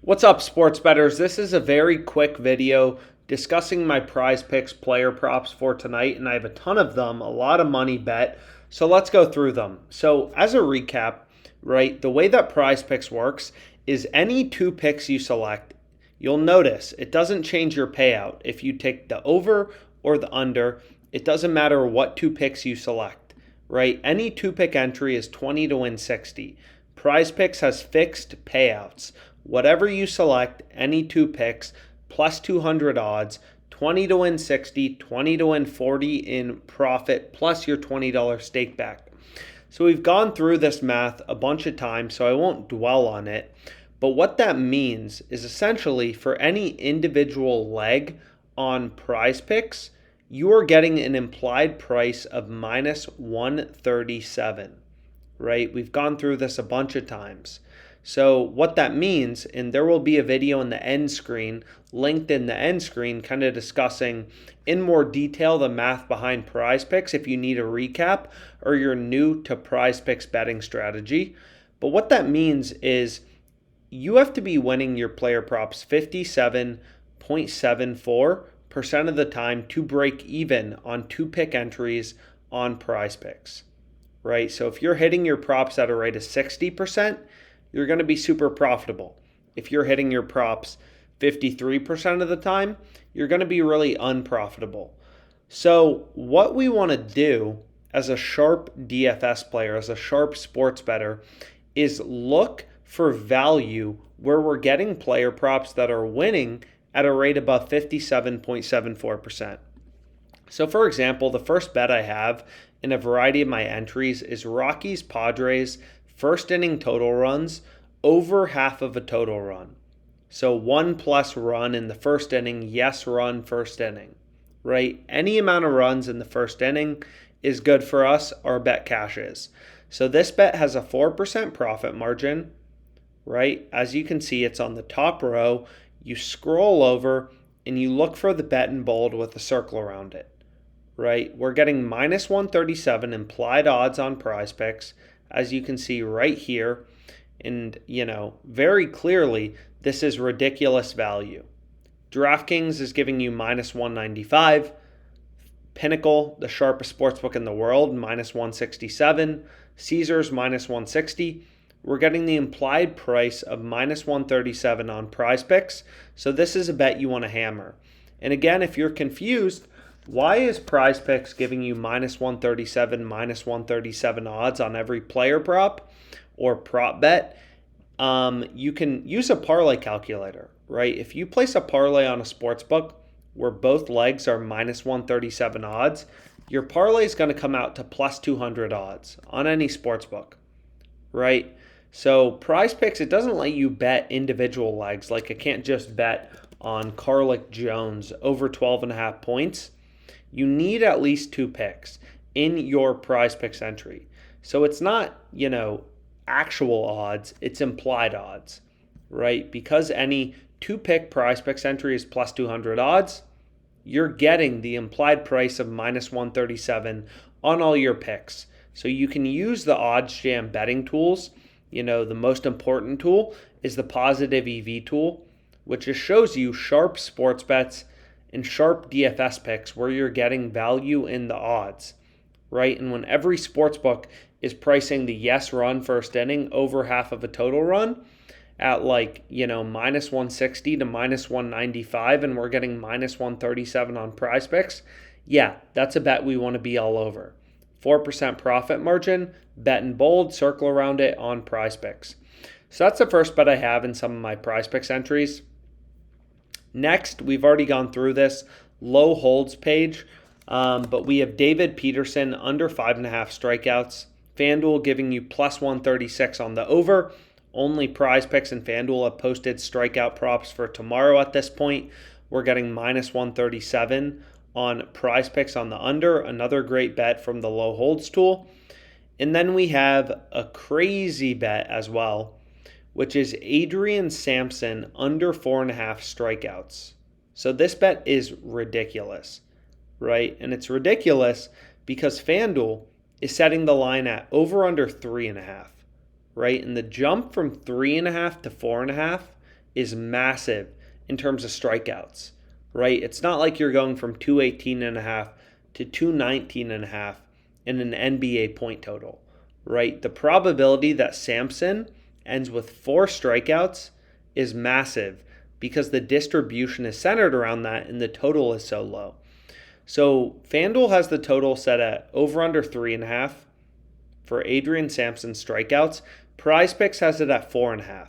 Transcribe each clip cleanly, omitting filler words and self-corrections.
What's up, sports bettors? This is a very quick video discussing my PrizePicks player props for tonight, and I have a ton of them, a lot of money bet. So let's go through them. So as a recap, right, the way that PrizePicks works is any two picks you select, you'll notice it doesn't change your payout. If you take the over or the under, it doesn't matter what two picks you select, right? Any two pick entry is 20 to win 60. PrizePicks has fixed payouts. Whatever you select, any two picks, plus 200 odds, 20 to win 60, 20 to win 40 in profit, plus your $20 stake back. So we've gone through this math a bunch of times, so I won't dwell on it. But what that means is essentially for any individual leg on PrizePicks, you are getting an implied price of minus 137, right? We've gone through this a bunch of times. So what that means, and there will be a video in the end screen, linked in the end screen, kind of discussing in more detail the math behind PrizePicks if you need a recap or you're new to PrizePicks betting strategy. But what that means is you have to be winning your player props 57.74% of the time to break even on two pick entries on PrizePicks, right? So if you're hitting your props at a rate of 60%, you're going to be super profitable. If you're hitting your props 53% of the time, you're going to be really unprofitable. So what we want to do as a sharp DFS player, as a sharp sports bettor, is look for value where we're getting player props that are winning at a rate above 57.74%. So for example, the first bet I have in a variety of my entries is Rockies Padres first inning total runs over half of a total run. So 1+ run in the first inning, yes run first inning, right? Any amount of runs in the first inning is good for us. Our bet cashes. So this bet has a 4% profit margin, right? As you can see, it's on the top row. You scroll over and you look for the bet in bold with a circle around it, right? We're getting minus 137 implied odds on PrizePicks, as you can see right here. And, very clearly, this is ridiculous value. DraftKings is giving you minus 195. Pinnacle, the sharpest sportsbook in the world, minus 167. Caesars, minus 160. We're getting the implied price of minus 137 on PrizePicks. So this is a bet you want to hammer. And again, if you're confused, why is PrizePicks giving you minus 137 odds on every player prop or prop bet? You can use a parlay calculator, right? If you place a parlay on a sports book where both legs are minus 137 odds, your parlay is going to come out to plus 200 odds on any sports book, right? So PrizePicks, it doesn't let you bet individual legs. Like I can't just bet on Carlick Jones over 12.5 points. You need at least two picks in your PrizePicks entry. So it's not, actual odds, it's implied odds, right? Because any two pick PrizePicks entry is plus 200 odds, you're getting the implied price of minus 137 on all your picks. So you can use the OddsJam betting tools. The most important tool is the positive EV tool, which just shows you sharp sports bets and sharp DFS picks where you're getting value in the odds, right? And when every sportsbook is pricing the yes run first inning over half of a total run at minus 160 to minus 195, and we're getting minus 137 on PrizePicks, yeah, that's a bet we want to be all over. 4% profit margin, bet in bold, circle around it on PrizePicks. So that's the first bet I have in some of my PrizePicks entries. Next, we've already gone through this low holds page, but we have David Peterson under 5.5 strikeouts. FanDuel giving you plus 136 on the over. Only PrizePicks and FanDuel have posted strikeout props for tomorrow at this point. We're getting minus 137 on PrizePicks on the under. Another great bet from the low holds tool. And then we have a crazy bet as well, which is Adrian Sampson under 4.5 strikeouts. So this bet is ridiculous, right? And it's ridiculous because FanDuel is setting the line at over under 3.5, right? And the jump from 3.5 to 4.5 is massive in terms of strikeouts, right? It's not like you're going from 218.5 to 219.5 in an NBA point total, right? The probability that Sampson ends with 4 strikeouts is massive because the distribution is centered around that and the total is so low. So FanDuel has the total set at over under 3.5 for Adrian Sampson strikeouts. PrizePicks has it at 4.5.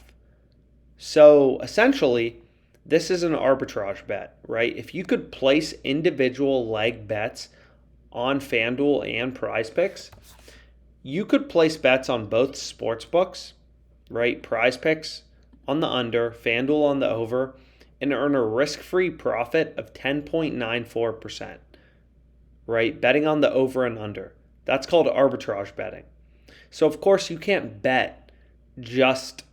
So essentially, this is an arbitrage bet, right? If you could place individual leg bets on FanDuel and PrizePicks, you could place bets on both sportsbooks, right? PrizePicks on the under, FanDuel on the over, and earn a risk-free profit of 10.94%, right? Betting on the over and under. That's called arbitrage betting. So, of course, you can't bet just,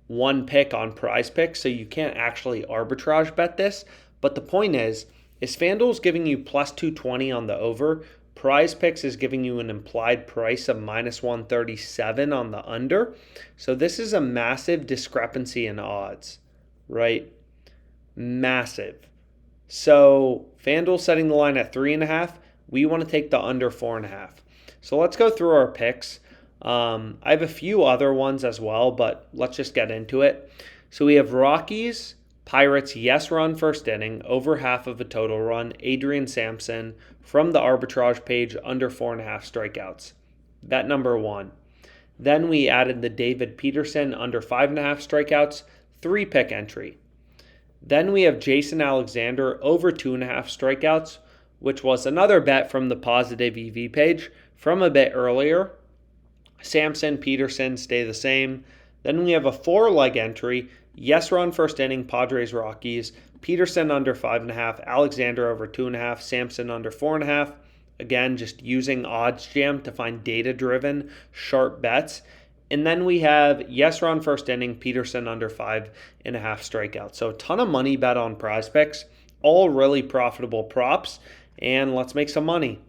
one pick on PrizePicks, so you can't actually arbitrage bet this. But the point is FanDuel's giving you plus 220 on the over. PrizePicks is giving you an implied price of minus 137 on the under. So this is a massive discrepancy in odds, right? Massive. So FanDuel setting the line at 3.5. We want to take the under 4.5. So let's go through our picks. I have a few other ones as well, but let's just get into it. So we have Rockies, Pirates, yes run first inning, over half of a total run, Adrian Sampson from the arbitrage page, under 4.5 strikeouts. Bet number 1. Then we added the David Peterson, under 5.5 strikeouts, 3-pick entry. Then we have Jason Alexander, over 2.5 strikeouts, which was another bet from the positive EV page from a bit earlier. Sampson, Peterson stay the same. Then we have a 4-leg entry. Yes run first inning, Padres, Rockies. Peterson under 5.5. Alexander over 2.5. Sampson under 4.5. Again, just using OddsJam to find data-driven, sharp bets. And then we have yes run first inning, Peterson under 5.5 strikeouts. So a ton of money bet on PrizePicks. All really profitable props. And let's make some money.